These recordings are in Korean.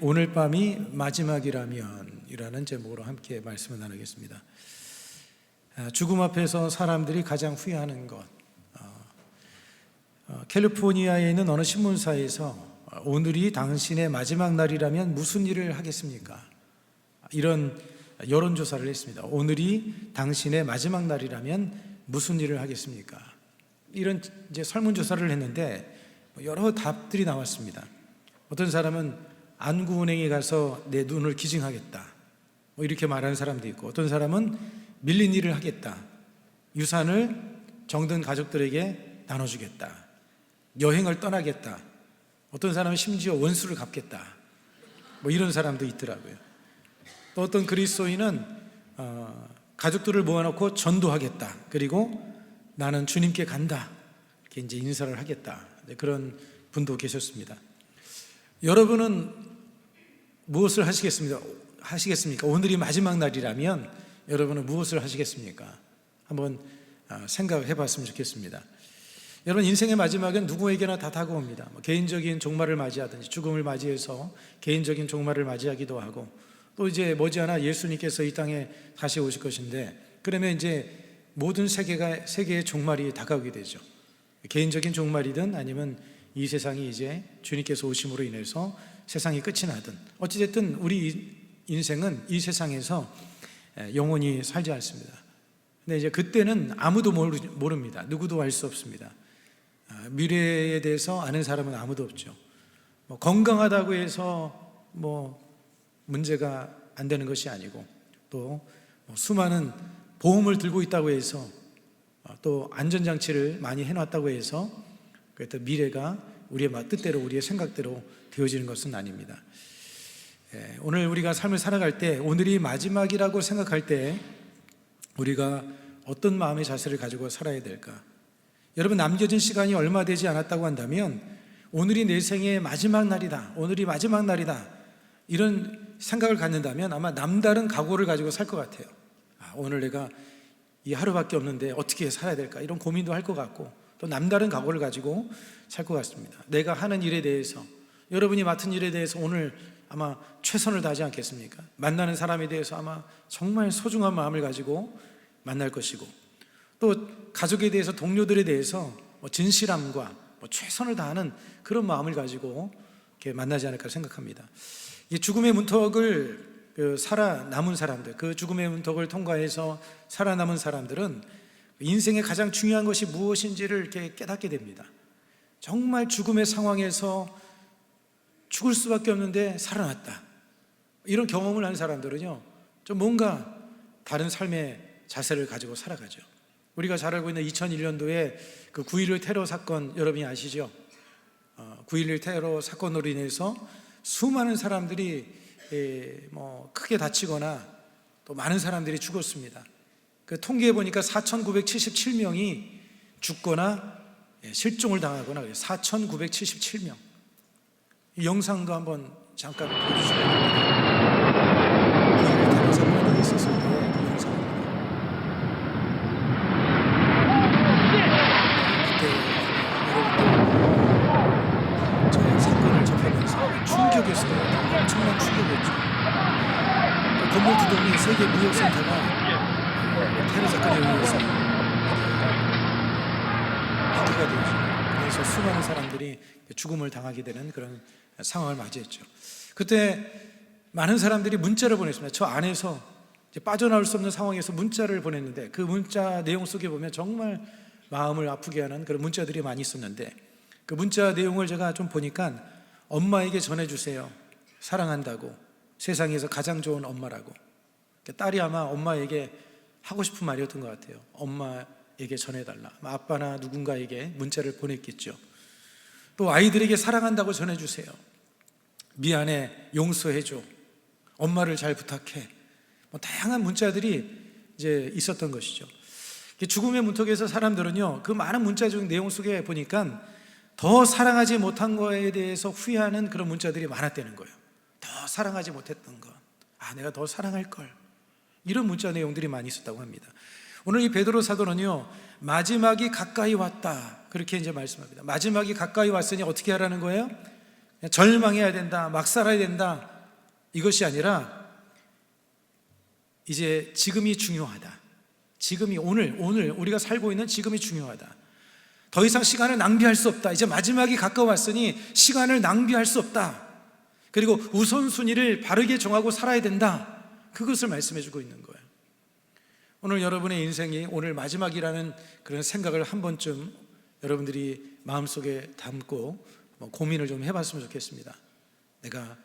오늘 밤이 마지막이라면 이라는 제목으로 함께 말씀을 나누겠습니다. 죽음 앞에서 사람들이 가장 후회하는 것. 캘리포니아에 있는 어느 신문사에서 오늘이 당신의 마지막 날이라면 무슨 일을 하겠습니까? 이런 여론조사를 했습니다. 오늘이 당신의 마지막 날이라면 무슨 일을 하겠습니까? 이런 이제 설문조사를 했는데 여러 답들이 나왔습니다. 어떤 사람은 안구은행에 가서 내 눈을 기증하겠다, 이렇게 말하는 사람도 있고, 어떤 사람은 밀린 일을 하겠다, 유산을 정든 가족들에게 나눠주겠다, 여행을 떠나겠다, 어떤 사람은 심지어 원수를 갚겠다, 이런 사람도 있더라고요. 또 어떤 그리스도인은 가족들을 모아놓고 전도하겠다, 그리고 나는 주님께 간다, 이렇게 이제 인사를 하겠다, 그런 분도 계셨습니다. 여러분은 무엇을 하시겠습니까? 오늘이 마지막 날이라면 여러분은 무엇을 하시겠습니까? 한번 생각해 봤으면 좋겠습니다. 여러분, 인생의 마지막은 누구에게나 다 다가옵니다. 개인적인 종말을 맞이하든지 죽음을 맞이해서 개인적인 종말을 맞이하기도 하고, 또 이제 머지않아 예수님께서 이 땅에 다시 오실 것인데, 그러면 이제 모든 세계의 종말이 다가오게 되죠. 개인적인 종말이든 아니면 이 세상이 이제 주님께서 오심으로 인해서 세상이 끝이 나든, 어찌됐든 우리 인생은 이 세상에서 영원히 살지 않습니다. 근데 이제 그때는 아무도 모릅니다. 누구도 알 수 없습니다. 미래에 대해서 아는 사람은 아무도 없죠. 건강하다고 해서 문제가 안 되는 것이 아니고, 또 수많은 보험을 들고 있다고 해서, 또 안전장치를 많이 해놨다고 해서 그래도 미래가 우리의 뜻대로, 우리의 생각대로 되어지는 것은 아닙니다. 오늘 우리가 삶을 살아갈 때, 오늘이 마지막이라고 생각할 때 우리가 어떤 마음의 자세를 가지고 살아야 될까? 여러분, 남겨진 시간이 얼마 되지 않았다고 한다면 오늘이 내 생의 마지막 날이다, 오늘이 마지막 날이다, 이런 생각을 갖는다면 아마 남다른 각오를 가지고 살 것 같아요. 오늘 내가 이 하루밖에 없는데 어떻게 살아야 될까, 이런 고민도 할 것 같고, 또 남다른 각오를 가지고 살 것 같습니다. 내가 하는 일에 대해서, 여러분이 맡은 일에 대해서 오늘 아마 최선을 다하지 않겠습니까? 만나는 사람에 대해서 아마 정말 소중한 마음을 가지고 만날 것이고, 또 가족에 대해서, 동료들에 대해서 진실함과 최선을 다하는 그런 마음을 가지고 이렇게 만나지 않을까 생각합니다. 이 죽음의 문턱을 살아남은 사람들, 그 죽음의 문턱을 통과해서 살아남은 사람들은 인생의 가장 중요한 것이 무엇인지를 이렇게 깨닫게 됩니다. 정말 죽음의 상황에서 죽을 수밖에 없는데 살아났다, 이런 경험을 한 사람들은요, 좀 뭔가 다른 삶의 자세를 가지고 살아가죠. 우리가 잘 알고 있는 2001년도에 그 9.11 테러 사건, 여러분이 아시죠? 9.11 테러 사건으로 인해서 수많은 사람들이 크게 다치거나 또 많은 사람들이 죽었습니다. 그 통계해 보니까 4,977명이 죽거나 실종을 당하거나 그래요. 4,977명. 이 영상도 한번 잠깐 보여주시면 됩니다. 그 테러 사건이 있었을 때 그 영상입니다. 그때 여러분들 저 사건을 접하면서 충격이었어요. 엄청난 충격이었죠. 건물 두 동이 세계 무역센터가 테러 사건에 의해서 파괴가 되죠. 그래서 수많은 사람들이 죽음을 당하게 되는 그런 상황을 맞이했죠. 그때 많은 사람들이 문자를 보냈습니다. 저 안에서 이제 빠져나올 수 없는 상황에서 문자를 보냈는데, 그 문자 내용 속에 보면 정말 마음을 아프게 하는 그런 문자들이 많이 있었는데, 그 문자 내용을 제가 좀 보니까, 엄마에게 전해주세요, 사랑한다고, 세상에서 가장 좋은 엄마라고. 딸이 아마 엄마에게 하고 싶은 말이었던 것 같아요. 엄마에게 전해달라. 아빠나 누군가에게 문자를 보냈겠죠. 또 아이들에게 사랑한다고 전해주세요, 미안해, 용서해줘, 엄마를 잘 부탁해. 다양한 문자들이 이제 있었던 것이죠. 죽음의 문턱에서 사람들은요, 그 많은 문자 중 내용 속에 보니까 더 사랑하지 못한 거에 대해서 후회하는 그런 문자들이 많았다는 거예요. 더 사랑하지 못했던 것, 내가 더 사랑할 걸, 이런 문자 내용들이 많이 있었다고 합니다. 오늘 이 베드로 사도는요, 마지막이 가까이 왔다, 그렇게 이제 말씀합니다. 마지막이 가까이 왔으니 어떻게 하라는 거예요? 절망해야 된다, 막 살아야 된다, 이것이 아니라 이제 지금이 중요하다. 지금이 오늘 우리가 살고 있는 지금이 중요하다. 더 이상 시간을 낭비할 수 없다. 이제 마지막이 가까워왔으니 시간을 낭비할 수 없다. 그리고 우선순위를 바르게 정하고 살아야 된다. 그것을 말씀해 주고 있는 거예요. 오늘 여러분의 인생이 오늘 마지막이라는 그런 생각을 한 번쯤 여러분들이 마음속에 담고 고민을 좀 해봤으면 좋겠습니다. 내가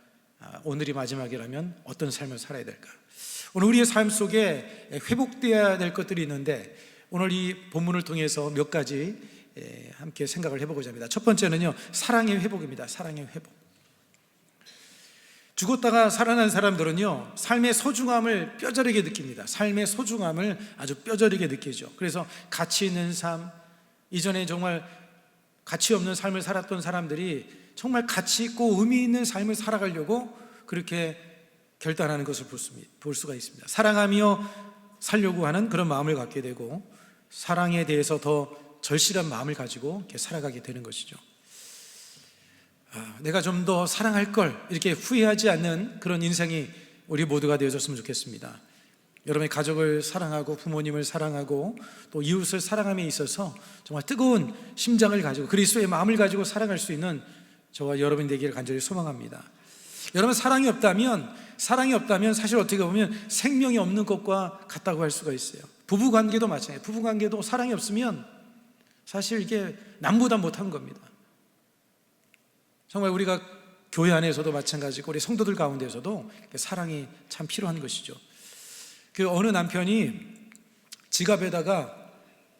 오늘이 마지막이라면 어떤 삶을 살아야 될까? 오늘 우리의 삶 속에 회복되어야 될 것들이 있는데 오늘 이 본문을 통해서 몇 가지 함께 생각을 해보고자 합니다. 첫 번째는요, 사랑의 회복입니다. 사랑의 회복. 죽었다가 살아난 사람들은요, 삶의 소중함을 뼈저리게 느낍니다. 삶의 소중함을 아주 뼈저리게 느끼죠. 그래서 가치 있는 삶, 이전에 정말 가치 없는 삶을 살았던 사람들이 정말 가치 있고 의미 있는 삶을 살아가려고 그렇게 결단하는 것을 볼 수가 있습니다. 사랑하며 살려고 하는 그런 마음을 갖게 되고 사랑에 대해서 더 절실한 마음을 가지고 이렇게 살아가게 되는 것이죠. 내가 좀 더 사랑할 걸, 이렇게 후회하지 않는 그런 인생이 우리 모두가 되어졌으면 좋겠습니다. 여러분의 가족을 사랑하고 부모님을 사랑하고 또 이웃을 사랑함에 있어서 정말 뜨거운 심장을 가지고 그리스도의 마음을 가지고 살아갈 수 있는 저와 여러분이 되기를 간절히 소망합니다. 여러분, 사랑이 없다면 사실 어떻게 보면 생명이 없는 것과 같다고 할 수가 있어요. 부부관계도 마찬가지예요. 부부관계도 사랑이 없으면 사실 이게 남보다 못한 겁니다. 정말 우리가 교회 안에서도 마찬가지고 우리 성도들 가운데서도 사랑이 참 필요한 것이죠. 그 어느 남편이 지갑에다가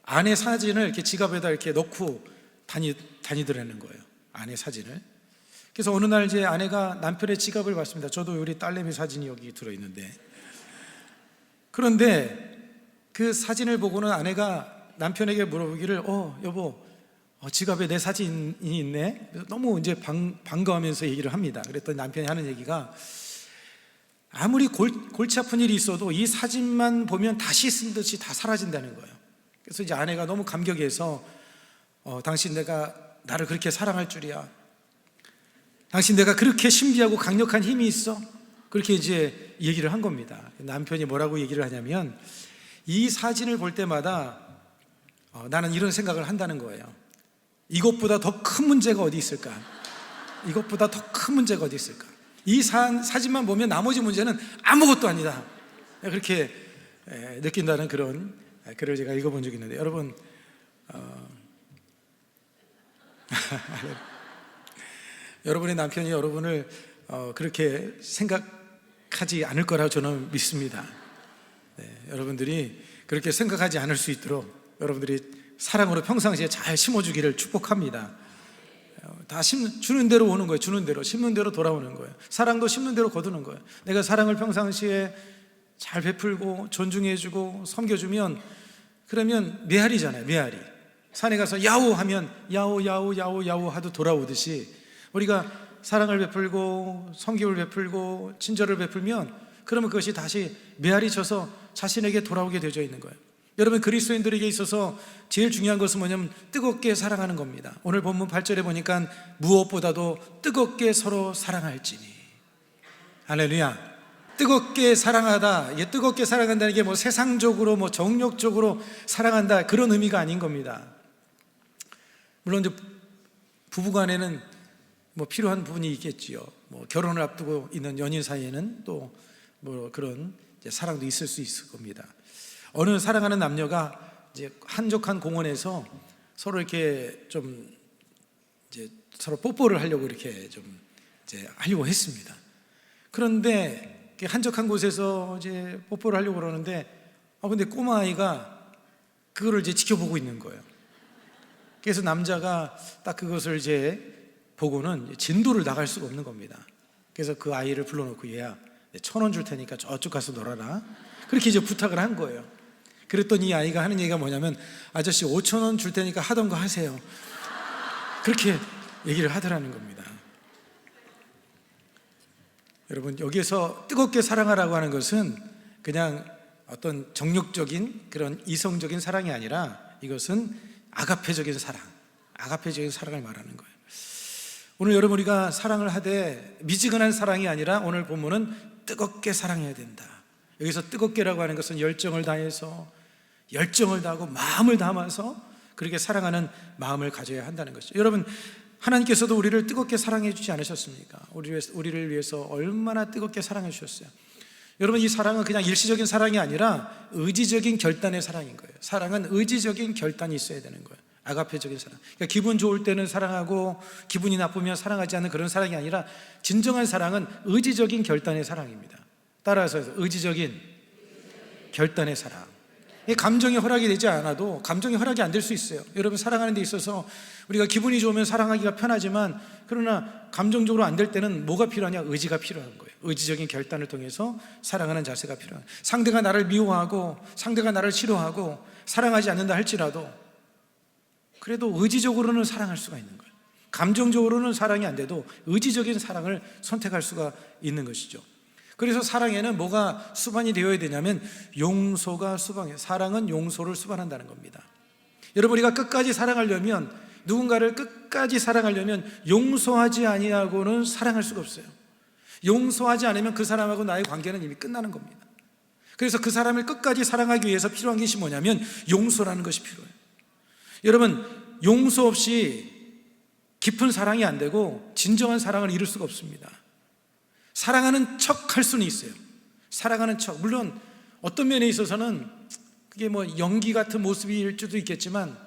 아내 사진을 이렇게 지갑에다 이렇게 넣고 다니더라는 거예요. 아내 사진을. 그래서 어느 날 제 아내가 남편의 지갑을 봤습니다. 저도 우리 딸내미 사진이 여기 들어있는데, 그런데 그 사진을 보고는 아내가 남편에게 물어보기를 여보, 지갑에 내 사진이 있네. 너무 이제 반가워하면서 얘기를 합니다. 그랬더니 남편이 하는 얘기가, 아무리 골치 아픈 일이 있어도 이 사진만 보면 다시 쓴 듯이 다 사라진다는 거예요. 그래서 이제 아내가 너무 감격해서 당신 내가 나를 그렇게 사랑할 줄이야. 당신 내가 그렇게 신비하고 강력한 힘이 있어? 그렇게 이제 얘기를 한 겁니다. 남편이 뭐라고 얘기를 하냐면, 이 사진을 볼 때마다 나는 이런 생각을 한다는 거예요. 이것보다 더 큰 문제가 어디 있을까? 이것보다 더 큰 문제가 어디 있을까? 이 사진만 보면 나머지 문제는 아무것도 아니다. 그렇게 느낀다는 그런 글을 제가 읽어본 적이 있는데, 여러분, 여러분의 남편이 여러분을 그렇게 생각하지 않을 거라고 저는 믿습니다. 여러분들이 그렇게 생각하지 않을 수 있도록 여러분들이 사랑으로 평상시에 잘 심어주기를 축복합니다. 다 주는 대로 오는 거예요. 주는 대로, 심는 대로 돌아오는 거예요. 사랑도 심는 대로 거두는 거예요. 내가 사랑을 평상시에 잘 베풀고 존중해주고 섬겨주면, 그러면 메아리잖아요. 메아리. 산에 가서 야오 하면 야오 야오 야오 야오 하도 돌아오듯이, 우리가 사랑을 베풀고 섬김을 베풀고 친절을 베풀면 그러면 그것이 다시 메아리 쳐서 자신에게 돌아오게 되어져 있는 거예요. 여러분, 그리스도인들에게 있어서 제일 중요한 것은 뭐냐면 뜨겁게 사랑하는 겁니다. 오늘 본문 8절에 보니까 무엇보다도 뜨겁게 서로 사랑할지니. 할렐루야. 뜨겁게 사랑하다, 이게 뜨겁게 사랑한다는 게 뭐 세상적으로 뭐 정욕적으로 사랑한다, 그런 의미가 아닌 겁니다. 물론 이제 부부간에는 뭐 필요한 부분이 있겠지요. 뭐 결혼을 앞두고 있는 연인 사이에는 또 뭐 그런 이제 사랑도 있을 수 있을 겁니다. 어느 사랑하는 남녀가 이제 한적한 공원에서 서로 이렇게 좀 이제 서로 뽀뽀를 하려고 이렇게 좀 이제 하려고 했습니다. 그런데 한적한 곳에서 이제 뽀뽀를 하려고 그러는데, 근데 꼬마 아이가 그거를 이제 지켜보고 있는 거예요. 그래서 남자가 딱 그것을 이제 보고는 진도를 나갈 수가 없는 겁니다. 그래서 그 아이를 불러놓고, 얘야, 1,000원 줄 테니까 저쪽 가서 놀아라, 그렇게 이제 부탁을 한 거예요. 그랬더니 이 아이가 하는 얘기가 뭐냐면, 아저씨 5,000원 줄 테니까 하던 거 하세요, 그렇게 얘기를 하더라는 겁니다. 여러분, 여기에서 뜨겁게 사랑하라고 하는 것은 그냥 어떤 정욕적인 그런 이성적인 사랑이 아니라 이것은 아가페적인 사랑, 아가페적인 사랑을 말하는 거예요. 오늘 여러분 우리가 사랑을 하되 미지근한 사랑이 아니라 오늘 본문은 뜨겁게 사랑해야 된다. 여기서 뜨겁게라고 하는 것은 열정을 다해서, 열정을 다하고 마음을 담아서 그렇게 사랑하는 마음을 가져야 한다는 것이죠. 여러분, 하나님께서도 우리를 뜨겁게 사랑해 주지 않으셨습니까? 우리를 위해서 얼마나 뜨겁게 사랑해 주셨어요. 여러분, 이 사랑은 그냥 일시적인 사랑이 아니라 의지적인 결단의 사랑인 거예요. 사랑은 의지적인 결단이 있어야 되는 거예요. 아가페적인 사랑. 그러니까 기분 좋을 때는 사랑하고 기분이 나쁘면 사랑하지 않는 그런 사랑이 아니라 진정한 사랑은 의지적인 결단의 사랑입니다. 따라서 의지적인 결단의 사랑. 감정이 허락이 되지 않아도 감정이 허락이 안 될 수 있어요. 여러분, 사랑하는 데 있어서 우리가 기분이 좋으면 사랑하기가 편하지만, 그러나 감정적으로 안 될 때는 뭐가 필요하냐? 의지가 필요한 거예요. 의지적인 결단을 통해서 사랑하는 자세가 필요한 거예요. 상대가 나를 미워하고 상대가 나를 싫어하고 사랑하지 않는다 할지라도 그래도 의지적으로는 사랑할 수가 있는 거예요. 감정적으로는 사랑이 안 돼도 의지적인 사랑을 선택할 수가 있는 것이죠. 그래서 사랑에는 뭐가 수반이 되어야 되냐면 용서가 수반이에요. 사랑은 용서를 수반한다는 겁니다. 여러분, 우리가 끝까지 사랑하려면, 누군가를 끝까지 사랑하려면 용서하지 아니하고는 사랑할 수가 없어요. 용서하지 않으면 그 사람하고 나의 관계는 이미 끝나는 겁니다. 그래서 그 사람을 끝까지 사랑하기 위해서 필요한 것이 뭐냐면 용서라는 것이 필요해요. 여러분, 용서 없이 깊은 사랑이 안 되고 진정한 사랑을 이룰 수가 없습니다. 사랑하는 척 할 수는 있어요. 사랑하는 척. 물론 어떤 면에 있어서는 그게 뭐 연기 같은 모습일 수도 있겠지만,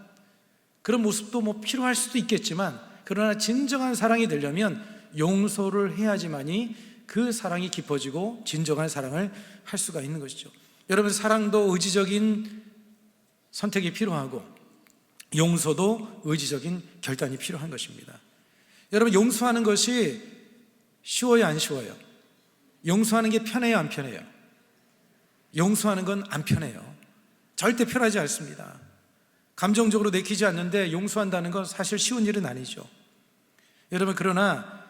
그런 모습도 뭐 필요할 수도 있겠지만, 그러나 진정한 사랑이 되려면 용서를 해야지만이 그 사랑이 깊어지고 진정한 사랑을 할 수가 있는 것이죠. 여러분, 사랑도 의지적인 선택이 필요하고 용서도 의지적인 결단이 필요한 것입니다. 여러분, 용서하는 것이 쉬워요, 안 쉬워요? 용서하는 게 편해요, 안 편해요? 용서하는 건 안 편해요. 절대 편하지 않습니다. 감정적으로 내키지 않는데 용서한다는 건 사실 쉬운 일은 아니죠. 여러분, 그러나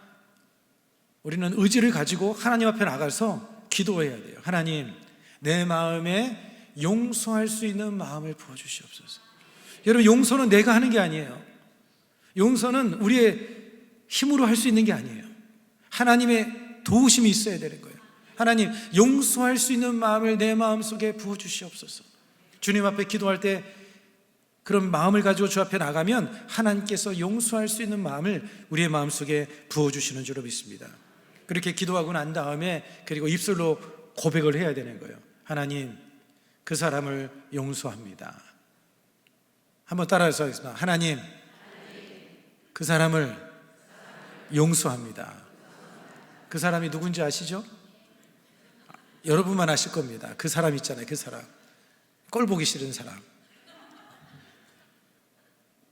우리는 의지를 가지고 하나님 앞에 나가서 기도해야 돼요. 하나님, 내 마음에 용서할 수 있는 마음을 부어주시옵소서. 여러분, 용서는 내가 하는 게 아니에요. 용서는 우리의 힘으로 할 수 있는 게 아니에요. 하나님의 도우심이 있어야 되는 거예요. 하나님, 용서할 수 있는 마음을 내 마음속에 부어주시옵소서. 주님 앞에 기도할 때 그런 마음을 가지고 주 앞에 나가면 하나님께서 용서할 수 있는 마음을 우리의 마음속에 부어주시는 줄로 믿습니다. 그렇게 기도하고 난 다음에 그리고 입술로 고백을 해야 되는 거예요. 하나님, 그 사람을 용서합니다. 한번 따라서 하겠습니다. 하나님, 그 사람을 용서합니다. 그 사람이 누군지 아시죠? 여러분만 아실 겁니다. 그 사람 있잖아요. 그 사람, 꼴 보기 싫은 사람.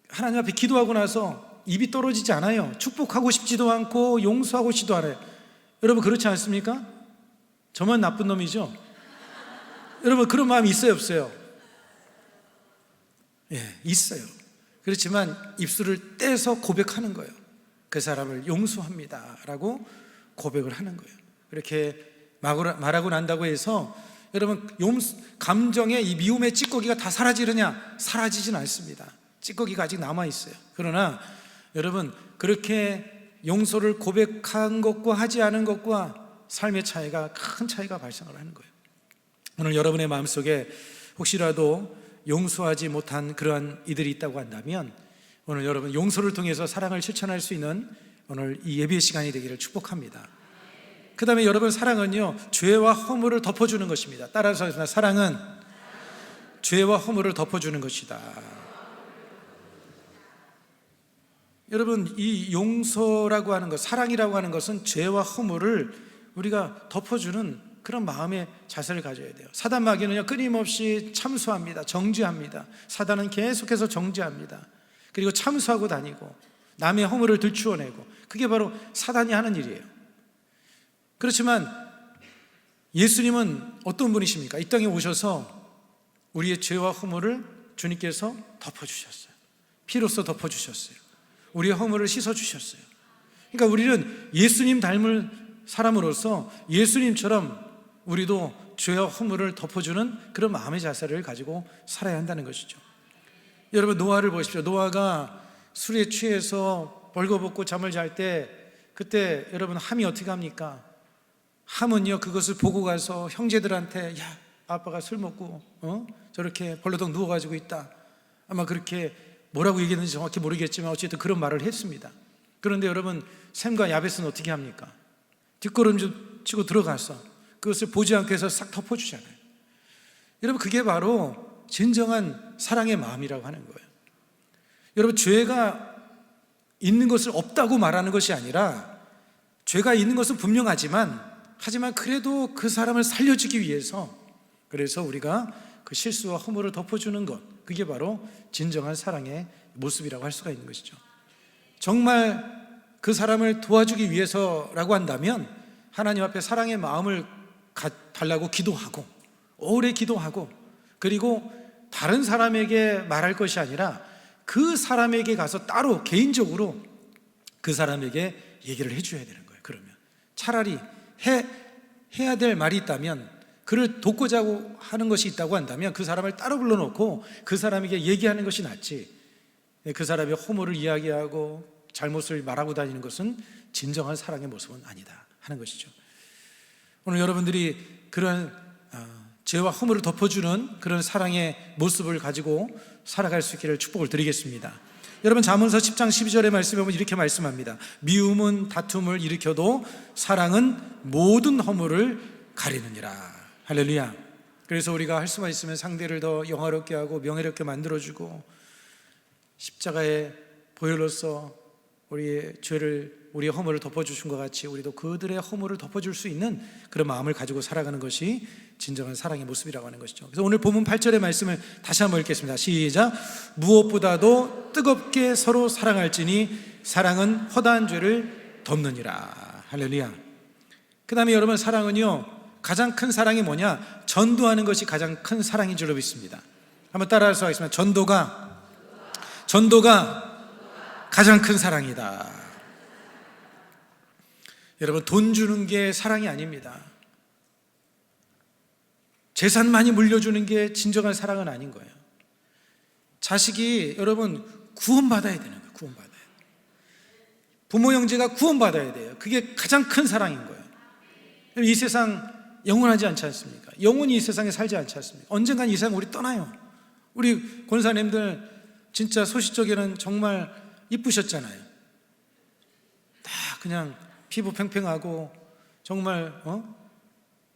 하나님 앞에 기도하고 나서 입이 떨어지지 않아요. 축복하고 싶지도 않고 용서하고 싶지도 않아요. 여러분, 그렇지 않습니까? 저만 나쁜 놈이죠? 여러분, 그런 마음이 있어요, 없어요? 예, 있어요. 그렇지만 입술을 떼서 고백하는 거예요. 그 사람을 용서합니다 라고 고백을 하는 거예요. 이렇게 말하고 난다고 해서 여러분, 감정의 이 미움의 찌꺼기가 다 사라지느냐? 사라지진 않습니다. 찌꺼기가 아직 남아있어요. 그러나 여러분, 그렇게 용서를 고백한 것과 하지 않은 것과 삶의 차이가, 큰 차이가 발생을 하는 거예요. 오늘 여러분의 마음속에 혹시라도 용서하지 못한 그러한 이들이 있다고 한다면, 오늘 여러분 용서를 통해서 사랑을 실천할 수 있는 오늘 이 예배 시간이 되기를 축복합니다. 그 다음에 여러분, 사랑은요, 죄와 허물을 덮어주는 것입니다. 따라서 사랑은 죄와 허물을 덮어주는 것이다. 여러분, 이 용서라고 하는 것, 사랑이라고 하는 것은 죄와 허물을 우리가 덮어주는 그런 마음의 자세를 가져야 돼요. 사단 마귀는요, 끊임없이 참수합니다. 정죄합니다. 사단은 계속해서 정죄합니다. 그리고 참수하고 다니고 남의 허물을 들추어내고, 그게 바로 사단이 하는 일이에요. 그렇지만 예수님은 어떤 분이십니까? 이 땅에 오셔서 우리의 죄와 허물을 주님께서 덮어주셨어요. 피로써 덮어주셨어요. 우리의 허물을 씻어주셨어요. 그러니까 우리는 예수님 닮을 사람으로서 예수님처럼 우리도 죄와 허물을 덮어주는 그런 마음의 자세를 가지고 살아야 한다는 것이죠. 여러분, 노아를 보십시오. 노아가 술에 취해서 벌거벗고 잠을 잘 때 그때 여러분 함이 어떻게 합니까? 함은요 그것을 보고 가서 형제들한테 야 아빠가 술 먹고 저렇게 벌러덩 누워가지고 있다, 아마 그렇게 뭐라고 얘기했는지 정확히 모르겠지만 어쨌든 그런 말을 했습니다. 그런데 여러분 샘과 야벳은 어떻게 합니까? 뒷걸음질 치고 들어가서 그것을 보지 않고 해서 싹 덮어주잖아요. 여러분 그게 바로 진정한 사랑의 마음이라고 하는 거예요. 여러분 죄가 있는 것을 없다고 말하는 것이 아니라 죄가 있는 것은 하지만 그래도 그 사람을 살려주기 위해서, 그래서 우리가 그 실수와 허물을 덮어주는 것, 그게 바로 진정한 사랑의 모습이라고 할 수가 있는 것이죠. 정말 그 사람을 도와주기 위해서라고 한다면 하나님 앞에 사랑의 마음을 달라고 기도하고 오래 기도하고, 그리고 다른 사람에게 말할 것이 아니라 그 사람에게 가서 따로 개인적으로 그 사람에게 얘기를 해줘야 되는 거예요. 그러면 차라리 해야 될 말이 있다면, 그를 돕고자 하는 것이 있다고 한다면 그 사람을 따로 불러놓고 그 사람에게 얘기하는 것이 낫지, 그 사람의 허물을 이야기하고 잘못을 말하고 다니는 것은 진정한 사랑의 모습은 아니다 하는 것이죠. 오늘 여러분들이 그런 죄와 허물을 덮어주는 그런 사랑의 모습을 가지고 살아갈 수 있기를 축복을 드리겠습니다. 여러분 잠언서 10장 12절의 말씀에 보면 이렇게 말씀합니다. 미움은 다툼을 일으켜도 사랑은 모든 허물을 가리느니라. 할렐루야. 그래서 우리가 할 수만 있으면 상대를 더 영화롭게 하고 명예롭게 만들어주고 십자가의 보혈로서 우리의 죄를, 우리의 허물을 덮어주신 것 같이 우리도 그들의 허물을 덮어줄 수 있는 그런 마음을 가지고 살아가는 것이 진정한 사랑의 모습이라고 하는 것이죠. 그래서 오늘 본문 8절의 말씀을 다시 한번 읽겠습니다. 시작. 무엇보다도 뜨겁게 서로 사랑할지니 사랑은 허다한 죄를 덮느니라. 할렐루야. 그 다음에 여러분 사랑은요 가장 큰 사랑이 뭐냐? 전도하는 것이 가장 큰 사랑인 줄로 믿습니다. 한번 따라서 하겠습니다. 전도가 가장 큰 사랑이다. 여러분 돈 주는 게 사랑이 아닙니다. 재산 많이 물려주는 게 진정한 사랑은 아닌 거예요. 자식이 여러분 구원받아야 되는 거예요. 구원받아야 돼요. 부모 형제가 구원받아야 돼요. 그게 가장 큰 사랑인 거예요. 이 세상 영원하지 않지 않습니까? 영원히 이 세상에 살지 않지 않습니까? 언젠간 이 세상 우리 떠나요. 우리 권사님들 진짜 소시적에는 정말 이쁘셨잖아요. 다 그냥 피부 팽팽하고 정말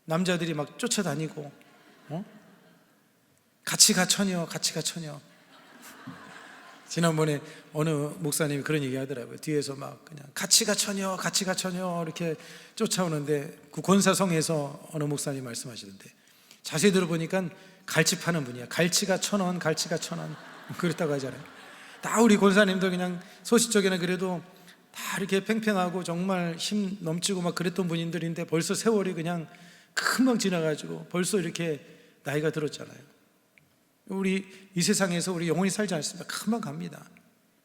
남자들이 막 쫓아다니고 같이 가 처녀. 지난번에 어느 목사님이 그런 얘기 하더라고요. 뒤에서 막 그냥 같이 가 처녀 이렇게 쫓아오는데 그 권사성에서 어느 목사님이 말씀하시던데 자세히 들어보니까 갈치 파는 분이야. 갈치가 1,000원 그랬다고 하잖아요. 다 우리 권사님들 그냥 소시적에는 그래도 다 이렇게 팽팽하고 정말 힘 넘치고 막 그랬던 분들인데 벌써 세월이 그냥 금방 지나가지고 벌써 이렇게 나이가 들었잖아요. 우리 이 세상에서 우리 영원히 살지 않습니다. 금방 갑니다.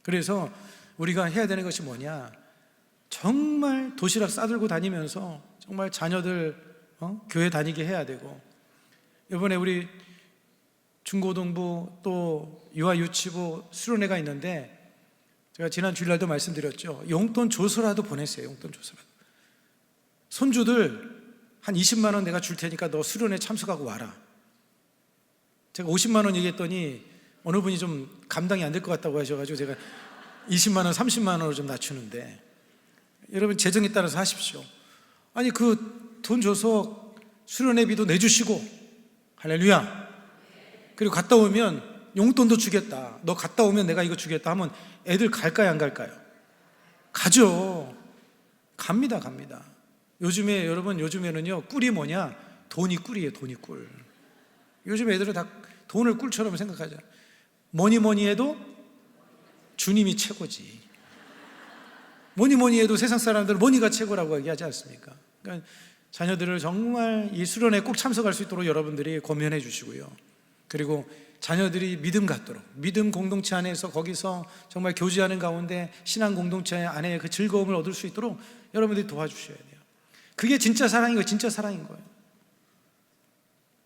그래서 우리가 해야 되는 것이 뭐냐? 정말 도시락 싸들고 다니면서 정말 자녀들 교회 다니게 해야 되고, 이번에 우리 중고등부 또 유아유치부 수련회가 있는데 제가 지난 주일날도 말씀드렸죠. 용돈 조서라도 보냈어요. 용돈 조서라도. 손주들 한 20만 원 내가 줄 테니까 너 수련회 참석하고 와라. 제가 50만 원 얘기했더니 어느 분이 좀 감당이 안 될 것 같다고 하셔가지고 제가 20만 원, 30만 원으로 좀 낮추는데, 여러분 재정에 따라서 하십시오. 아니 그 돈 줘서 수련회비도 내주시고, 할렐루야. 그리고 갔다 오면 용돈도 주겠다, 너 갔다 오면 내가 이거 주겠다 하면 애들 갈까요 안 갈까요? 가죠. 갑니다. 요즘에 여러분 요즘에는요 꿀이 뭐냐? 돈이 꿀이에요. 돈이 꿀. 요즘 애들은 다 돈을 꿀처럼 생각하죠. 뭐니 해도 주님이 최고지. 뭐니 해도 세상 사람들은 뭐니가 최고라고 얘기하지 않습니까? 그러니까 자녀들을 정말 이 수련회에 꼭 참석할 수 있도록 여러분들이 권면해 주시고요. 그리고 자녀들이 믿음 갖도록, 믿음 공동체 안에서 거기서 정말 교제하는 가운데 신앙 공동체 안에 그 즐거움을 얻을 수 있도록 여러분들이 도와주셔야 돼요. 그게 진짜 사랑인 거예요. 진짜 사랑인 거예요.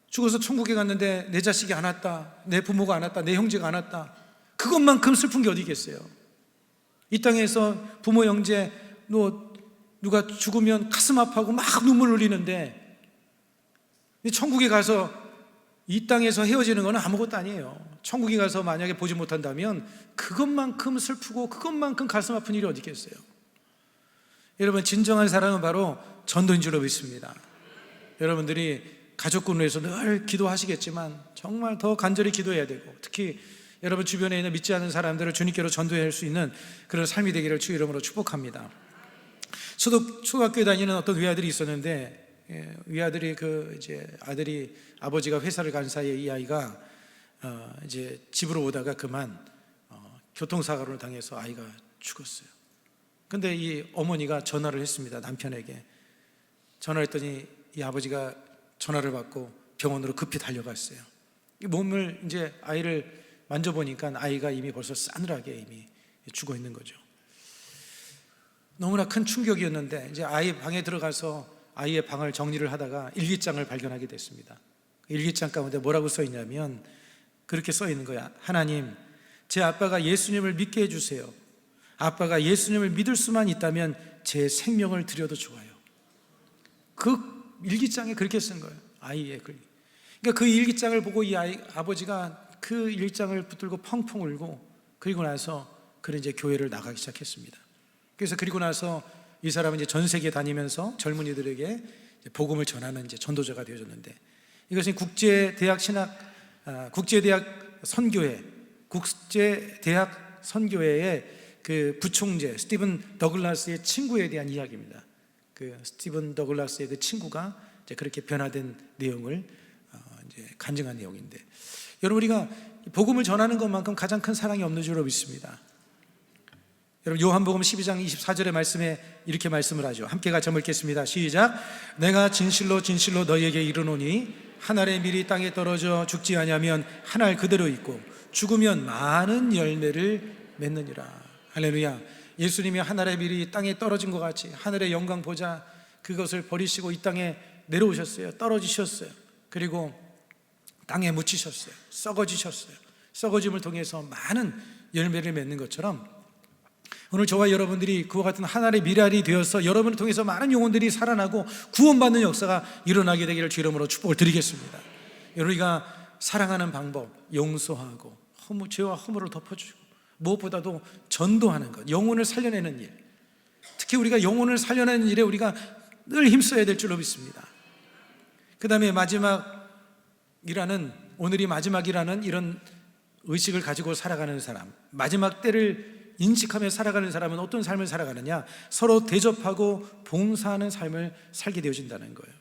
죽어서 천국에 갔는데 내 자식이 안 왔다, 내 부모가 안 왔다, 내 형제가 안 왔다, 그것만큼 슬픈 게 어디 있겠어요? 이 땅에서 부모 형제 누가 죽으면 가슴 아파하고 막 눈물 흘리는데, 천국에 가서 이 땅에서 헤어지는 건 아무것도 아니에요. 천국에 가서 만약에 보지 못한다면 그것만큼 슬프고 그것만큼 가슴 아픈 일이 어디 있겠어요. 여러분, 진정한 사랑은 바로 전도인 줄로 믿습니다. 여러분들이 가족군을 위해서 늘 기도하시겠지만 정말 더 간절히 기도해야 되고, 특히 여러분 주변에 있는 믿지 않는 사람들을 주님께로 전도할 수 있는 그런 삶이 되기를 주 이름으로 축복합니다. 저도 초등학교에 다니는 어떤 외아들이 있었는데, 외아들이 이제 아버지가 회사를 간 사이에 이 아이가 이제 집으로 오다가 그만 교통사고를 당해서 아이가 죽었어요. 근데 이 어머니가 전화를 했습니다. 남편에게 전화를 했더니 이 아버지가 전화를 받고 병원으로 급히 달려갔어요. 이 몸을 이제 아이를 만져보니까 아이가 이미 벌써 싸늘하게 이미 죽어 있는 거죠. 너무나 큰 충격이었는데, 이제 아이 방에 들어가서 아이의 방을 정리를 하다가 일기장을 발견하게 됐습니다. 일기장 가운데 뭐라고 써 있냐면 그렇게 써 있는 거야. 하나님, 제 아빠가 예수님을 믿게 해주세요. 아빠가 예수님을 믿을 수만 있다면 제 생명을 드려도 좋아요. 그 일기장에 그렇게 쓴 거예요. 아이의 글. 그러니까 그 일기장을 보고 이 아버지가 그 일기장을 붙들고 펑펑 울고, 그리고 나서 그는 이제 교회를 나가기 시작했습니다. 그래서 그리고 나서 이 사람은 이제 전 세계 다니면서 젊은이들에게 복음을 전하는 이제 전도자가 되어졌는데, 이것은 국제대학 선교회의 그 부총재 스티븐 더글라스의 친구에 대한 이야기입니다. 그 스티븐 더글라스의 그 친구가 이제 그렇게 변화된 내용을 이제 간증한 내용인데, 여러분, 우리가 복음을 전하는 것만큼 가장 큰 사랑이 없는 줄로 믿습니다. 여러분, 요한복음 12장 24절의 말씀에 이렇게 말씀을 하죠. 함께 같이 한번 읽겠습니다. 시작. 내가 진실로 진실로 너희에게 이르노니 한 알의 밀이 땅에 떨어져 죽지 아니하면 한 알 그대로 있고 죽으면 많은 열매를 맺느니라. 할렐루야. 예수님이 한 알의 밀이 땅에 떨어진 것 같이 하늘의 영광 보자 그것을 버리시고 이 땅에 내려오셨어요. 떨어지셨어요. 그리고 땅에 묻히셨어요. 썩어지셨어요. 썩어짐을 통해서 많은 열매를 맺는 것처럼, 오늘 저와 여러분들이 그와 같은 하나의 미랄이 되어서 여러분을 통해서 많은 영혼들이 살아나고 구원받는 역사가 일어나게 되기를 주 이름으로 축복을 드리겠습니다. 우리가 사랑하는 방법, 용서하고 죄와 허물을 덮어주고, 무엇보다도 전도하는 것, 영혼을 살려내는 일, 특히 우리가 영혼을 살려내는 일에 우리가 늘 힘써야 될 줄로 믿습니다. 그 다음에 오늘이 마지막이라는 이런 의식을 가지고 살아가는 사람, 마지막 때를 인식하며 살아가는 사람은 어떤 삶을 살아가느냐? 서로 대접하고 봉사하는 삶을 살게 되어진다는 거예요.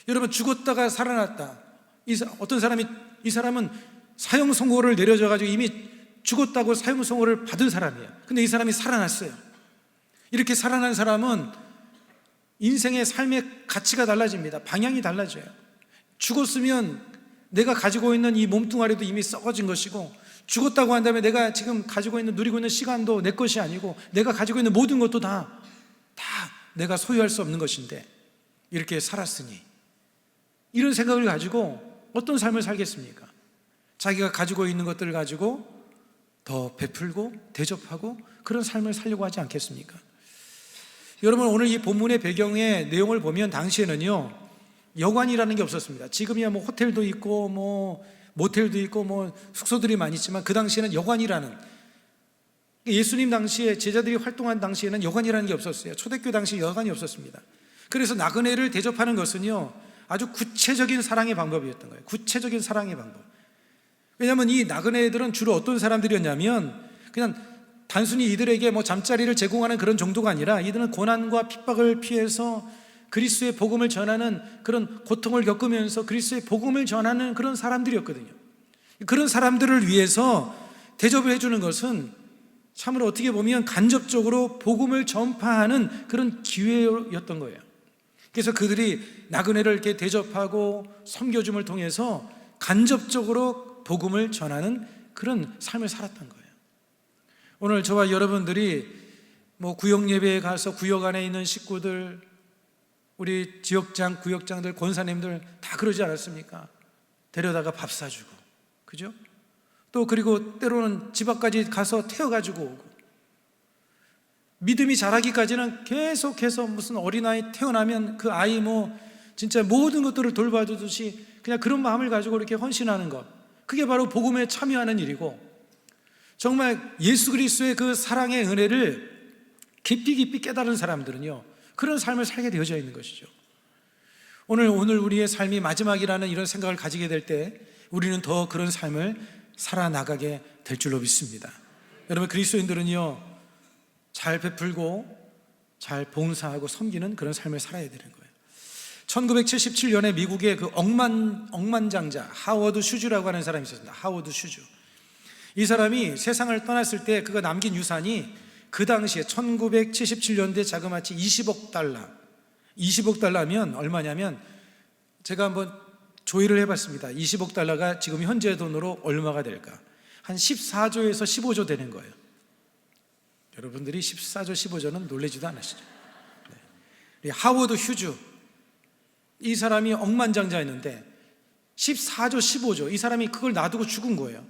여러분, 죽었다가 살아났다. 이 사람은 사형 선고를 내려져가지고 이미 죽었다고 사형 선고를 받은 사람이에요. 근데 이 사람이 살아났어요. 이렇게 살아난 사람은 인생의 삶의 가치가 달라집니다. 방향이 달라져요. 죽었으면 내가 가지고 있는 이 몸뚱아리도 이미 썩어진 것이고, 죽었다고 한다면 내가 지금 누리고 있는 시간도 내 것이 아니고, 내가 가지고 있는 모든 것도 다 내가 소유할 수 없는 것인데, 이렇게 살았으니 이런 생각을 가지고 어떤 삶을 살겠습니까? 자기가 가지고 있는 것들을 가지고 더 베풀고 대접하고 그런 삶을 살려고 하지 않겠습니까? 여러분, 오늘 이 본문의 배경의 내용을 보면 당시에는요, 여관이라는 게 없었습니다. 지금이야 뭐 호텔도 있고 뭐 모텔도 있고 뭐 숙소들이 많이 있지만, 그 당시에는 여관이라는, 예수님 당시에 제자들이 활동한 당시에는 여관이라는 게 없었어요. 초대교회 당시 여관이 없었습니다. 그래서 나그네를 대접하는 것은요, 아주 구체적인 사랑의 방법이었던 거예요. 구체적인 사랑의 방법. 왜냐하면 이 나그네들은 주로 어떤 사람들이었냐면, 그냥 단순히 이들에게 뭐 잠자리를 제공하는 그런 정도가 아니라, 이들은 고난과 핍박을 피해서 그리스도의 복음을 전하는 그런 고통을 겪으면서 그리스도의 복음을 전하는 그런 사람들이었거든요. 그런 사람들을 위해서 대접을 해주는 것은 참으로 어떻게 보면 간접적으로 복음을 전파하는 그런 기회였던 거예요. 그래서 그들이 나그네를 이렇게 대접하고 섬겨줌을 통해서 간접적으로 복음을 전하는 그런 삶을 살았던 거예요. 오늘 저와 여러분들이 뭐 구역 예배에 가서 구역 안에 있는 식구들, 우리 지역장, 구역장들, 권사님들 다 그러지 않았습니까? 데려다가 밥 사주고, 그죠? 또 그리고 때로는 집 앞까지 가서 태워가지고 오고, 믿음이 자라기까지는 계속해서 무슨 어린아이 태어나면 그 아이 진짜 모든 것들을 돌봐주듯이 그냥 그런 마음을 가지고 이렇게 헌신하는 것, 그게 바로 복음에 참여하는 일이고, 정말 예수 그리스도의 그 사랑의 은혜를 깊이 깨달은 사람들은요, 그런 삶을 살게 되어져 있는 것이죠. 오늘 우리의 삶이 마지막이라는 이런 생각을 가지게 될 때 우리는 더 그런 삶을 살아나가게 될 줄로 믿습니다. 여러분, 그리스도인들은요, 잘 베풀고 잘 봉사하고 섬기는 그런 삶을 살아야 되는 거예요. 1977년에 미국의 그 억만장자 하워드 슈즈라고 하는 사람이 있었습니다. 하워드 슈즈. 이 사람이 세상을 떠났을 때 그가 남긴 유산이 그 당시에 1977년대 자그마치 20억 달러. 20억 달러면 얼마냐면 제가 한번 조회를 해봤습니다. 20억 달러가 지금 현재 돈으로 얼마가 될까? 한 14조에서 15조 되는 거예요. 여러분들이 14조, 15조는 놀라지도 않으시죠? 네. 하워드 휴즈, 이 사람이 억만장자였는데 14조, 15조, 이 사람이 그걸 놔두고 죽은 거예요.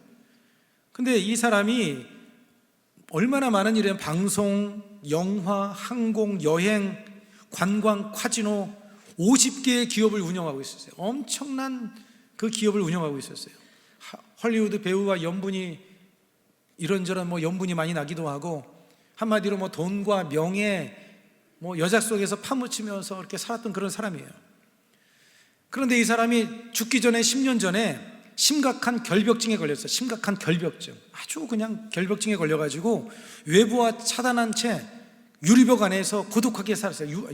근데 이 사람이 얼마나 많은 일이냐면 방송, 영화, 항공, 여행, 관광, 카지노 50개의 기업을 운영하고 있었어요. 엄청난 그 기업을 운영하고 있었어요. 헐리우드 배우와 연분이 이런저런 연분이 많이 나기도 하고, 한마디로 돈과 명예, 여자 속에서 파묻히면서 이렇게 살았던 그런 사람이에요. 그런데 이 사람이 죽기 전에 10년 전에 심각한 결벽증에 걸렸어요. 심각한 결벽증, 아주 그냥 결벽증에 걸려가지고 외부와 차단한 채 유리벽 안에서 고독하게 살았어요.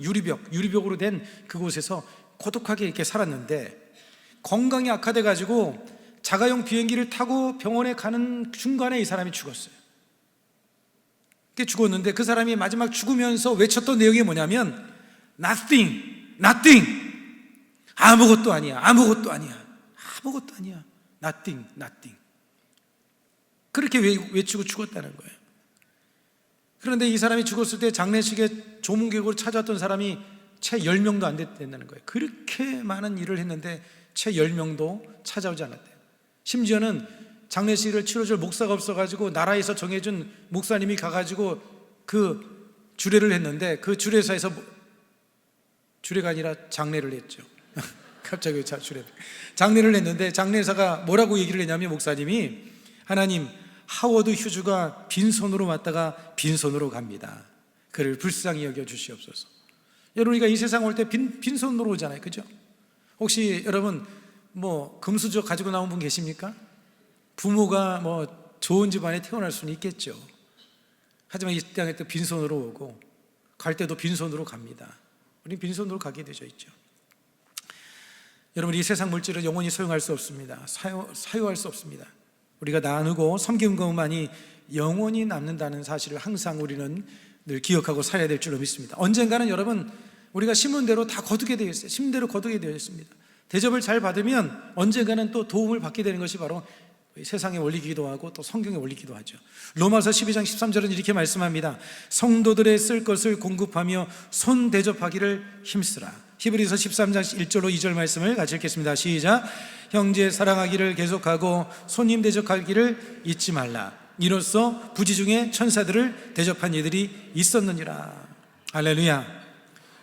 유리벽으로 된 그곳에서 고독하게 이렇게 살았는데, 건강이 악화돼 가지고 자가용 비행기를 타고 병원에 가는 중간에 이 사람이 죽었어요. 죽었는데 그 사람이 마지막 죽으면서 외쳤던 내용이 뭐냐면 nothing, 아무것도 아니야, nothing. 그렇게 외치고 죽었다는 거예요. 그런데 이 사람이 죽었을 때 장례식에 조문객으로 찾아왔던 사람이 채 10명도 안 됐다는 거예요. 그렇게 많은 일을 했는데 채 10명도 찾아오지 않았대요. 심지어는 장례식을 치러줄 목사가 없어가지고 나라에서 정해준 목사님이 가가지고 그 주례를 했는데, 그 주례사에서 주례가 아니라 장례를 했죠. 갑자기 장례를 했는데 장례사가 뭐라고 얘기를 했냐면, 목사님이 하나님, 하워드 휴즈가 빈손으로 왔다가 빈손으로 갑니다. 그를 불쌍히 여겨 주시옵소서. 여러분, 우리가 이 세상 올 때 빈손으로 오잖아요, 그죠? 혹시 여러분 금수저 가지고 나온 분 계십니까? 부모가 좋은 집안에 태어날 수는 있겠죠. 하지만 이 땅에 또 빈손으로 오고 갈 때도 빈손으로 갑니다. 우리는 빈손으로 가게 되어 있죠. 여러분, 이 세상 물질은 영원히 소용할 수 없습니다. 사유할 수 없습니다. 우리가 나누고 섬기는 것만이 영원히 남는다는 사실을 항상 우리는 늘 기억하고 살아야 될 줄로 믿습니다. 언젠가는 여러분, 우리가 심은 대로 다 거두게 되어 있어요. 심은 대로 거두게 되어 있습니다. 대접을 잘 받으면 언젠가는 또 도움을 받게 되는 것이 바로 세상의 원리이기도 하고 또 성경의 원리이기도 하죠. 로마서 12장 13절은 이렇게 말씀합니다. 성도들의 쓸 것을 공급하며 손 대접하기를 힘쓰라. 히브리서 13장 1절로 2절 말씀을 같이 읽겠습니다. 시작. 형제 사랑하기를 계속하고 손님 대접하기를 잊지 말라. 이로써 부지 중에 천사들을 대접한 이들이 있었느니라. 할렐루야.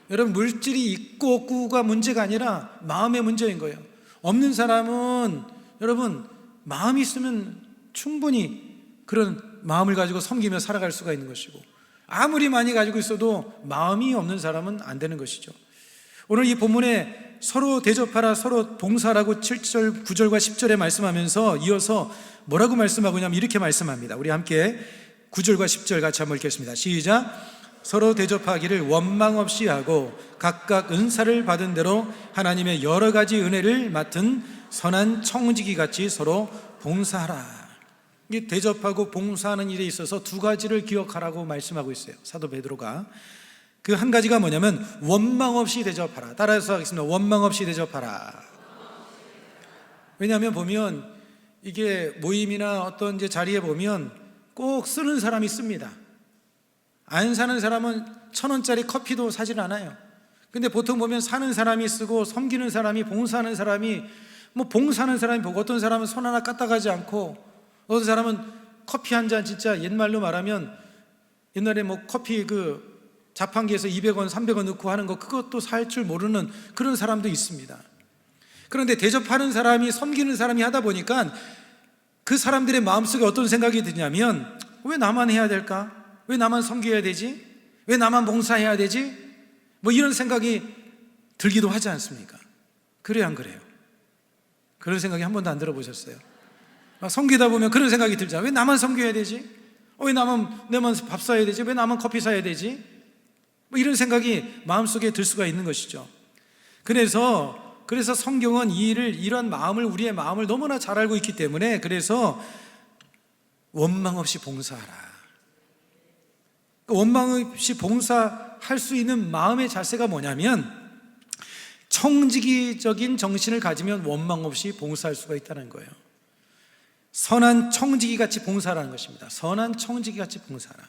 여러분, 물질이 있고 없고가 문제가 아니라 마음의 문제인 거예요. 없는 사람은 여러분, 마음이 있으면 충분히 그런 마음을 가지고 섬기며 살아갈 수가 있는 것이고, 아무리 많이 가지고 있어도 마음이 없는 사람은 안 되는 것이죠. 오늘 이 본문에 서로 대접하라, 서로 봉사라고 7절, 9절과 10절에 말씀하면서 이어서 뭐라고 말씀하고 있냐면 이렇게 말씀합니다. 우리 함께 9절과 10절 같이 한번 읽겠습니다. 시작. 서로 대접하기를 원망 없이 하고 각각 은사를 받은 대로 하나님의 여러 가지 은혜를 맡은 선한 청지기 같이 서로 봉사하라. 이 대접하고 봉사하는 일에 있어서 두 가지를 기억하라고 말씀하고 있어요, 사도 베드로가. 그 한 가지가 뭐냐면 원망 없이 대접하라. 따라서 하겠습니다. 원망 없이 대접하라. 왜냐하면 보면 이게 모임이나 어떤 이제 자리에 보면 꼭 쓰는 사람이 씁니다. 안 사는 사람은 1,000원짜리 커피도 사질 않아요. 근데 보통 보면 사는 사람이 쓰고 섬기는 사람이, 봉사하는 사람이, 봉사하는 사람이 보고, 어떤 사람은 손 하나 까딱하지 않고, 어떤 사람은 커피 한 잔 진짜 옛말로 말하면 옛날에 뭐 커피 자판기에서 200원, 300원 넣고 하는 거, 그것도 살 줄 모르는 그런 사람도 있습니다. 그런데 대접하는 사람이, 섬기는 사람이 하다 보니까 그 사람들의 마음속에 어떤 생각이 드냐면, 왜 나만 해야 될까? 왜 나만 섬겨야 되지? 왜 나만 봉사해야 되지? 뭐 이런 생각이 들기도 하지 않습니까? 그래요, 안 그래요? 그런 생각이 한 번도 안 들어보셨어요? 섬기다 보면 그런 생각이 들잖아요. 왜 나만 섬겨야 되지? 왜 내만 밥 사야 되지? 왜 나만 커피 사야 되지? 뭐 이런 생각이 마음속에 들 수가 있는 것이죠. 그래서 성경은 이런 마음을, 우리의 마음을 너무나 잘 알고 있기 때문에, 그래서 원망 없이 봉사하라. 원망 없이 봉사할 수 있는 마음의 자세가 뭐냐면, 청지기적인 정신을 가지면 원망 없이 봉사할 수가 있다는 거예요. 선한 청지기 같이 봉사하라는 것입니다. 선한 청지기 같이 봉사하라.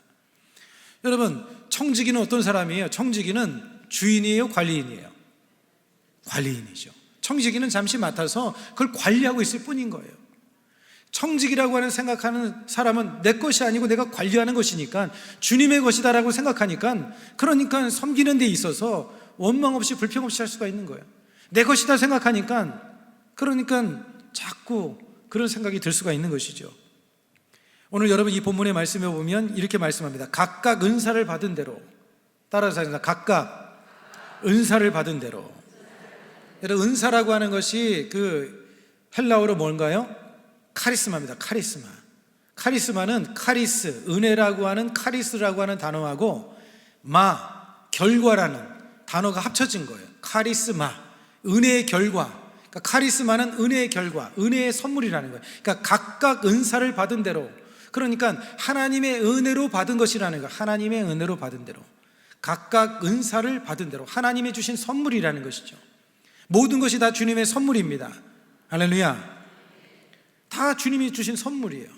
여러분, 청지기는 어떤 사람이에요? 청지기는 주인이에요, 관리인이에요? 관리인이죠. 청지기는 잠시 맡아서 그걸 관리하고 있을 뿐인 거예요. 청지기라고 생각하는 사람은 내 것이 아니고 내가 관리하는 것이니까, 주님의 것이다라고 생각하니까, 그러니까 섬기는 데 있어서 원망 없이 불평 없이 할 수가 있는 거예요. 내 것이다 생각하니까, 그러니까 자꾸 그런 생각이 들 수가 있는 것이죠. 오늘 여러분 이 본문의 말씀에 보면 이렇게 말씀합니다. 각각 은사를 받은 대로. 따라서 하겠습니다. 각각 은사를 받은 대로. 여러분, 은사라고 하는 것이 헬라어로 뭔가요? 카리스마입니다. 카리스마. 카리스마는 카리스, 은혜라고 하는 카리스라고 하는 단어하고 결과라는 단어가 합쳐진 거예요. 카리스마, 은혜의 결과. 그러니까 카리스마는 은혜의 결과, 은혜의 선물이라는 거예요. 그러니까 각각 은사를 받은 대로, 그러니까 하나님의 은혜로 받은 것이라는 거예요. 하나님의 은혜로 받은 대로, 각각 은사를 받은 대로, 하나님이 주신 선물이라는 것이죠. 모든 것이 다 주님의 선물입니다. 할렐루야. 다 주님이 주신 선물이에요.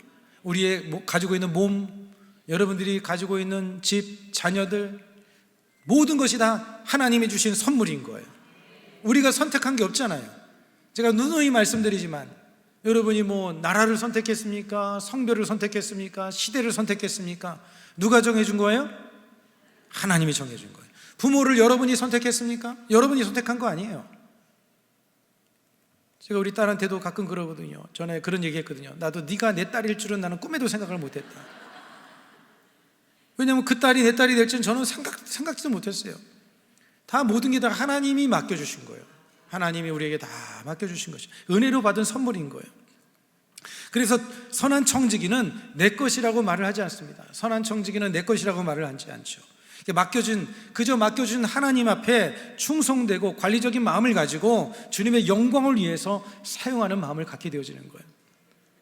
우리의 가지고 있는 몸, 여러분들이 가지고 있는 집, 자녀들, 모든 것이 다 하나님이 주신 선물인 거예요. 우리가 선택한 게 없잖아요. 제가 누누이 말씀드리지만, 여러분이 나라를 선택했습니까? 성별을 선택했습니까? 시대를 선택했습니까? 누가 정해준 거예요? 하나님이 정해준 거예요. 부모를 여러분이 선택했습니까? 여러분이 선택한 거 아니에요. 제가 우리 딸한테도 가끔 그러거든요. 전에 그런 얘기 했거든요. 나도 네가 내 딸일 줄은 나는 꿈에도 생각을 못했다. 왜냐하면 그 딸이 내 딸이 될 줄은 저는 생각지도 못했어요. 다 모든 게 다 하나님이 맡겨주신 거예요. 하나님이 우리에게 다 맡겨주신 것이 은혜로 받은 선물인 거예요. 그래서 선한 청지기는 내 것이라고 말을 하지 않습니다. 선한 청지기는 내 것이라고 말을 하지 않죠. 그저 맡겨준 하나님 앞에 충성되고 관리적인 마음을 가지고 주님의 영광을 위해서 사용하는 마음을 갖게 되어지는 거예요.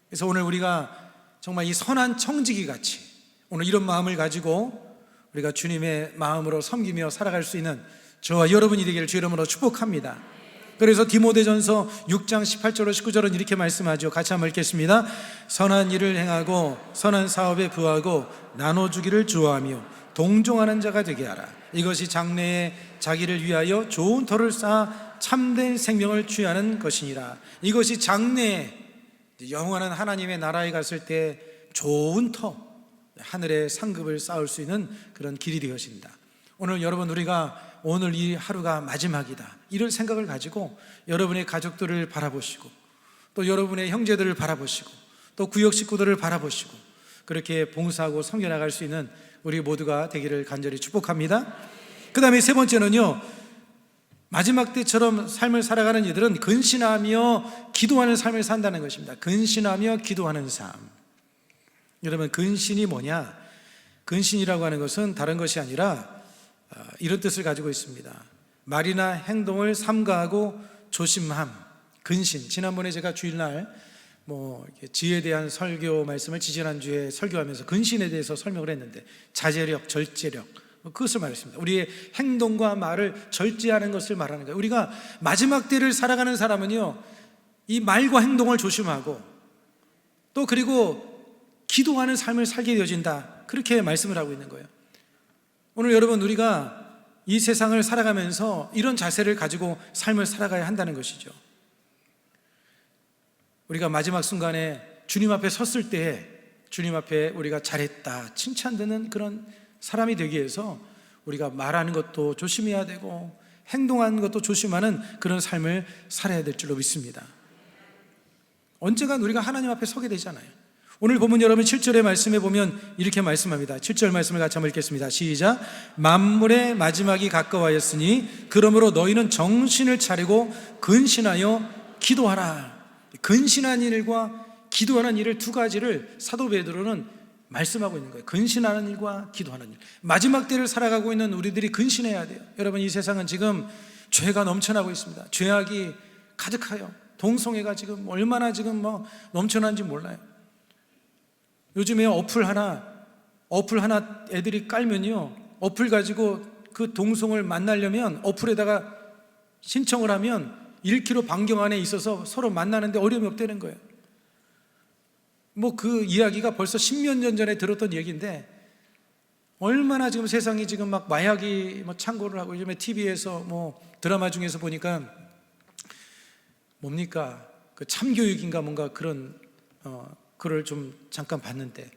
그래서 오늘 우리가 정말 이 선한 청지기 같이 오늘 이런 마음을 가지고 우리가 주님의 마음으로 섬기며 살아갈 수 있는 저와 여러분이 되기를 주 이름으로 축복합니다. 그래서 디모데전서 6장 18절로 19절은 이렇게 말씀하죠. 같이 한번 읽겠습니다. 선한 일을 행하고 선한 사업에 부하고 나눠주기를 좋아하며 동종하는 자가 되게 하라. 이것이 장래에 자기를 위하여 좋은 터를 쌓아 참된 생명을 취하는 것이니라. 이것이 장래에 영원한 하나님의 나라에 갔을 때 좋은 터, 하늘의 상급을 쌓을 수 있는 그런 길이 되어진다. 오늘 여러분, 우리가 오늘 이 하루가 마지막이다, 이런 생각을 가지고 여러분의 가족들을 바라보시고 또 여러분의 형제들을 바라보시고 또 구역 식구들을 바라보시고 그렇게 봉사하고 섬겨나갈 수 있는 우리 모두가 되기를 간절히 축복합니다. 그 다음에 세 번째는요, 마지막 때처럼 삶을 살아가는 이들은 근신하며 기도하는 삶을 산다는 것입니다. 근신하며 기도하는 삶. 여러분, 근신이 뭐냐? 근신이라고 하는 것은 다른 것이 아니라 이런 뜻을 가지고 있습니다. 말이나 행동을 삼가하고 조심함, 근신. 지난번에 제가 주일날 지혜에 대한 설교 말씀을 지지난주에 설교하면서 근신에 대해서 설명을 했는데, 자제력, 절제력, 그것을 말했습니다. 우리의 행동과 말을 절제하는 것을 말하는 거예요. 우리가 마지막 때를 살아가는 사람은요, 이 말과 행동을 조심하고 또 그리고 기도하는 삶을 살게 되어진다, 그렇게 말씀을 하고 있는 거예요. 오늘 여러분, 우리가 이 세상을 살아가면서 이런 자세를 가지고 삶을 살아가야 한다는 것이죠. 우리가 마지막 순간에 주님 앞에 섰을 때 주님 앞에 우리가 잘했다 칭찬되는 그런 사람이 되기 위해서 우리가 말하는 것도 조심해야 되고 행동하는 것도 조심하는 그런 삶을 살아야 될 줄로 믿습니다. 언젠간 우리가 하나님 앞에 서게 되잖아요. 오늘 본문 여러분 7절의 말씀에 보면 이렇게 말씀합니다. 7절 말씀을 같이 한번 읽겠습니다. 시작. 만물의 마지막이 가까워하였으니 그러므로 너희는 정신을 차리고 근신하여 기도하라. 근신한 일과 기도하는 일을 두 가지를 사도 베드로는 말씀하고 있는 거예요. 근신하는 일과 기도하는 일. 마지막 때를 살아가고 있는 우리들이 근신해야 돼요. 여러분, 이 세상은 지금 죄가 넘쳐나고 있습니다. 죄악이 가득해요. 동성애가 지금 얼마나 지금 넘쳐나는지 몰라요. 요즘에 어플 하나 애들이 깔면요, 어플 가지고 그 동성을 만나려면 어플에다가 신청을 하면 1km 반경 안에 있어서 서로 만나는데 어려움이 없다는 거예요. 그 이야기가 벌써 10몇 년 전에 들었던 얘기인데, 얼마나 지금 세상이 지금 막 마약이 창궐을 하고, 요즘에 TV에서 드라마 중에서 보니까 뭡니까? 그 참교육인가 뭔가 그런 글을 좀 잠깐 봤는데,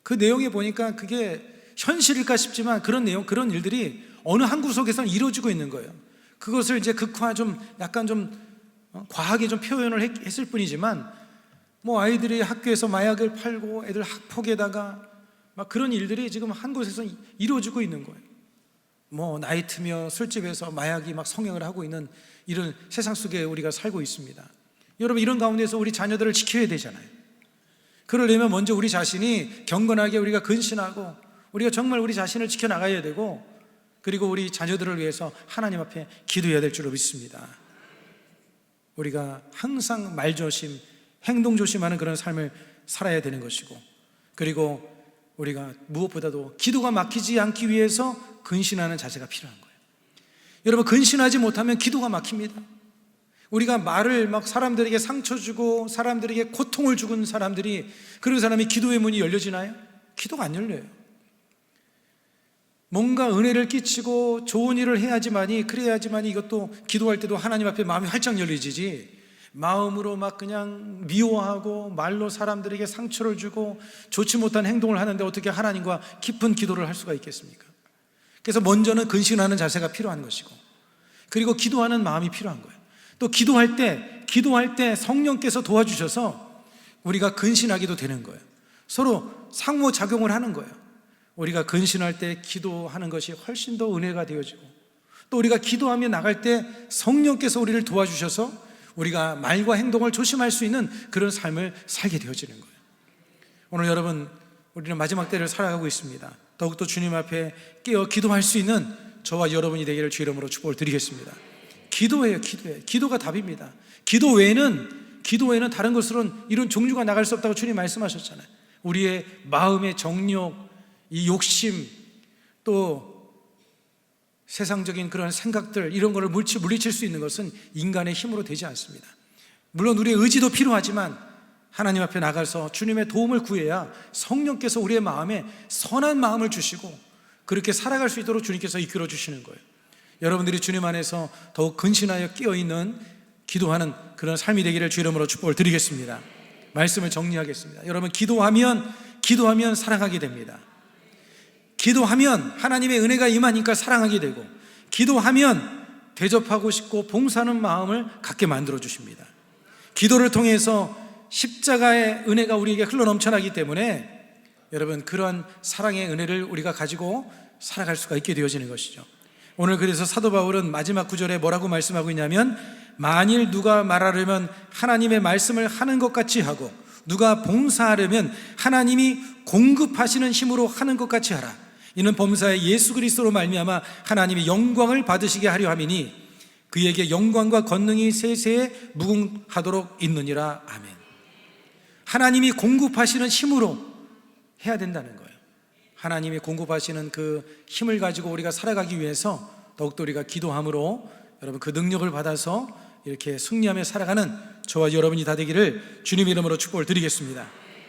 그 내용에 보니까 그게 현실일까 싶지만 그런 일들이 어느 한 구석에서는 이루어지고 있는 거예요. 그것을 이제 약간 좀 과하게 좀 표현을 했을 뿐이지만, 아이들이 학교에서 마약을 팔고 애들 학폭에다가 막 그런 일들이 지금 한 곳에서 이루어지고 있는 거예요. 나이트며 술집에서 마약이 막 성행을 하고 있는 이런 세상 속에 우리가 살고 있습니다. 여러분, 이런 가운데서 우리 자녀들을 지켜야 되잖아요. 그러려면 먼저 우리 자신이 경건하게 우리가 근신하고 우리가 정말 우리 자신을 지켜나가야 되고, 그리고 우리 자녀들을 위해서 하나님 앞에 기도해야 될 줄로 믿습니다. 우리가 항상 말조심, 행동 조심하는 그런 삶을 살아야 되는 것이고, 그리고 우리가 무엇보다도 기도가 막히지 않기 위해서 근신하는 자세가 필요한 거예요. 여러분, 근신하지 못하면 기도가 막힙니다. 우리가 말을 사람들에게 상처 주고 사람들에게 고통을 주는 사람들이, 그런 사람이 기도의 문이 열려지나요? 기도가 안 열려요. 뭔가 은혜를 끼치고 좋은 일을 그래야지만이 이것도 기도할 때도 하나님 앞에 마음이 활짝 열리지, 마음으로 그냥 미워하고 말로 사람들에게 상처를 주고 좋지 못한 행동을 하는데 어떻게 하나님과 깊은 기도를 할 수가 있겠습니까? 그래서 먼저는 근신하는 자세가 필요한 것이고, 그리고 기도하는 마음이 필요한 거예요. 또 기도할 때 성령께서 도와주셔서 우리가 근신하기도 되는 거예요. 서로 상호작용을 하는 거예요. 우리가 근신할 때 기도하는 것이 훨씬 더 은혜가 되어지고, 또 우리가 기도하며 나갈 때 성령께서 우리를 도와주셔서 우리가 말과 행동을 조심할 수 있는 그런 삶을 살게 되어지는 거예요. 오늘 여러분, 우리는 마지막 때를 살아가고 있습니다. 더욱더 주님 앞에 깨어 기도할 수 있는 저와 여러분이 되기를 주 이름으로 축복을 드리겠습니다. 기도해요. 기도가 답입니다. 기도 외에는 다른 것으로는 이런 종류가 나갈 수 없다고 주님 말씀하셨잖아요. 우리의 마음의 정욕, 이 욕심, 또 세상적인 그런 생각들, 이런 거를 물리칠 수 있는 것은 인간의 힘으로 되지 않습니다. 물론 우리의 의지도 필요하지만 하나님 앞에 나가서 주님의 도움을 구해야 성령께서 우리의 마음에 선한 마음을 주시고 그렇게 살아갈 수 있도록 주님께서 이끌어 주시는 거예요. 여러분들이 주님 안에서 더욱 근신하여 끼어있는 기도하는 그런 삶이 되기를 주 이름으로 축복을 드리겠습니다. 말씀을 정리하겠습니다. 여러분, 기도하면 사랑하게 됩니다. 기도하면 하나님의 은혜가 임하니까 사랑하게 되고, 기도하면 대접하고 싶고 봉사하는 마음을 갖게 만들어 주십니다. 기도를 통해서 십자가의 은혜가 우리에게 흘러 넘쳐나기 때문에 여러분, 그러한 사랑의 은혜를 우리가 가지고 살아갈 수가 있게 되어지는 것이죠. 오늘 그래서 사도 바울은 마지막 구절에 뭐라고 말씀하고 있냐면, 만일 누가 말하려면 하나님의 말씀을 하는 것 같이 하고, 누가 봉사하려면 하나님이 공급하시는 힘으로 하는 것 같이 하라. 이는 범사에 예수 그리스도로 말미암아 하나님이 영광을 받으시게 하려 함이니 그에게 영광과 권능이 세세에 무궁하도록 있느니라. 아멘. 하나님이 공급하시는 힘으로 해야 된다는 거예요. 하나님이 공급하시는 그 힘을 가지고 우리가 살아가기 위해서 더욱더 우리가 기도함으로 여러분 그 능력을 받아서 이렇게 승리하며 살아가는 저와 여러분이 다 되기를 주님 이름으로 축복을 드리겠습니다.